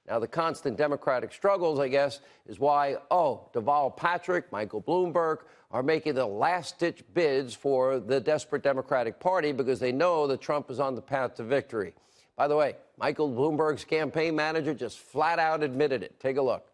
Now, the constant Democratic struggles, I guess, is why, Deval Patrick, Michael Bloomberg are making the last-ditch bids for the desperate Democratic Party because they know that Trump is on the path to victory. By the way, Michael Bloomberg's campaign manager just flat out admitted it. Take a look.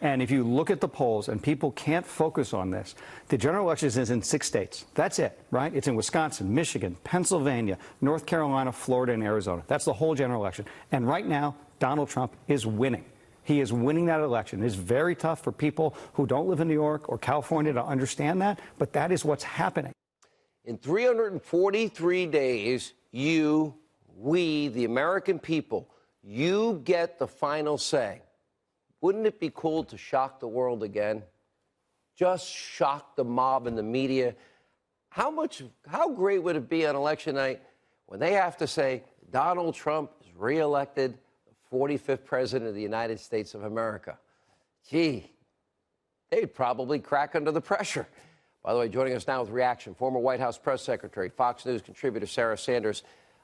And if you look at the polls, and people can't focus on this, the general election is in 6 states. That's it, right? It's in Wisconsin, Michigan, Pennsylvania, North Carolina, Florida, and Arizona. That's the whole general election. And right now, Donald Trump is winning. He is winning that election. It's very tough for people who don't live in New York or California to understand that, but that is what's happening. In 343 days, we, the American people, you get the final say. Wouldn't it be cool to shock the world again? Just shock the mob and the media. How great would it be on election night when they have to say Donald Trump is reelected the 45th president of the United States of America? Gee, they'd probably crack under the pressure. By the way, joining us now with reaction, former White House press secretary, Fox News contributor Sarah Sanders.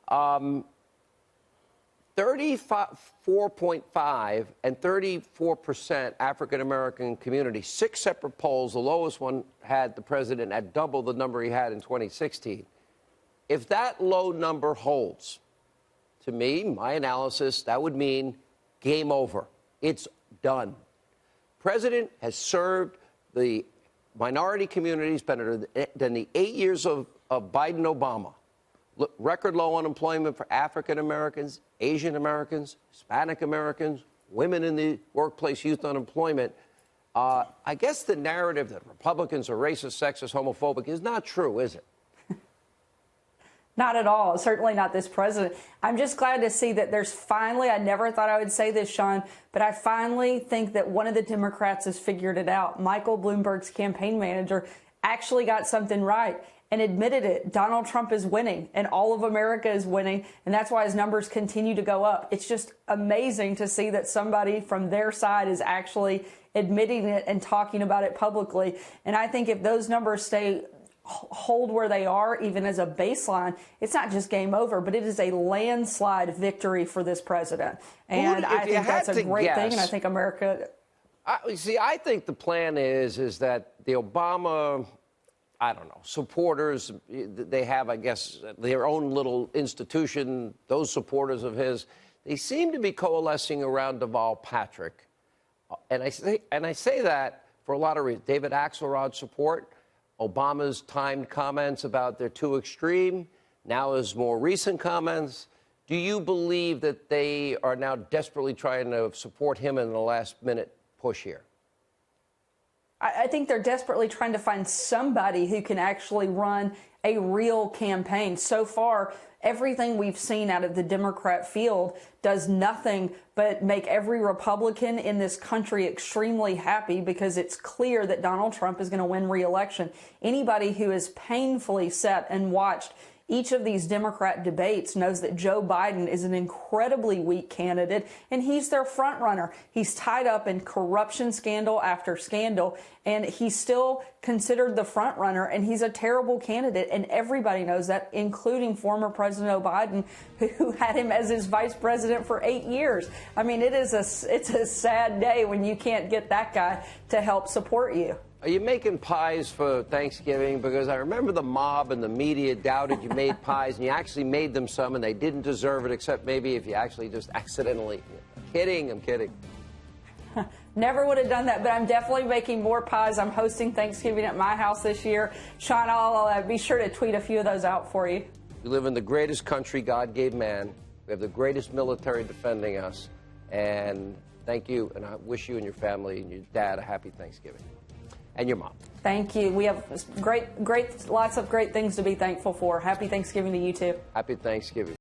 34.5 and 34% African-American community, 6 separate polls. The lowest one had the president at double the number he had in 2016. If that low number holds, to me, my analysis, that would mean game over. It's done. President has served the minority communities better than the 8 years of Biden-Obama. Record low unemployment for African Americans, Asian Americans, Hispanic Americans, women in the workplace, youth unemployment. I guess the narrative that Republicans are racist, sexist, homophobic is not true, is it? Not at all. Certainly not this president. I'm just glad to see that there's finally, I never thought I would say this, Sean, but I finally think that one of the Democrats has figured it out. Michael Bloomberg's campaign manager actually got something right and admitted it. Donald Trump is winning, and all of America is winning, and that's why his numbers continue to go up. It's just amazing to see that somebody from their side is actually admitting it and talking about it publicly. And I think if those numbers hold where they are, even as a baseline, it's not just game over, but it is a landslide victory for this president. And I think that's a great thing, and I think America... I think the plan is that the Obama... I don't know, supporters, they have, I guess, their own little institution, those supporters of his, they seem to be coalescing around Deval Patrick. And I say that for a lot of reasons. David Axelrod's support, Obama's timed comments about they're too extreme, now his more recent comments. Do you believe that they are now desperately trying to support him in the last-minute push here? I think they're desperately trying to find somebody who can actually run a real campaign. So far, everything we've seen out of the Democrat field does nothing but make every Republican in this country extremely happy because it's clear that Donald Trump is going to win re-election. Anybody who has painfully sat and watched each of these Democrat debates knows that Joe Biden is an incredibly weak candidate, and he's their front runner. He's tied up in corruption scandal after scandal, and he's still considered the front runner, and he's a terrible candidate, and everybody knows that, including former President Biden, who had him as his vice president for 8 years. I mean, it's a sad day when you can't get that guy to help support you. Are you making pies for Thanksgiving? Because I remember the mob and the media doubted you made pies, and you actually made them some, and they didn't deserve it, except maybe if you actually just accidentally. I'm kidding. Never would have done that, but I'm definitely making more pies. I'm hosting Thanksgiving at my house this year. Sean, I'll be sure to tweet a few of those out for you. We live in the greatest country God gave man. We have the greatest military defending us. And thank you, and I wish you and your family and your dad a happy Thanksgiving. And your mom. Thank you. We have lots of great things to be thankful for. Happy Thanksgiving to you, too. Happy Thanksgiving.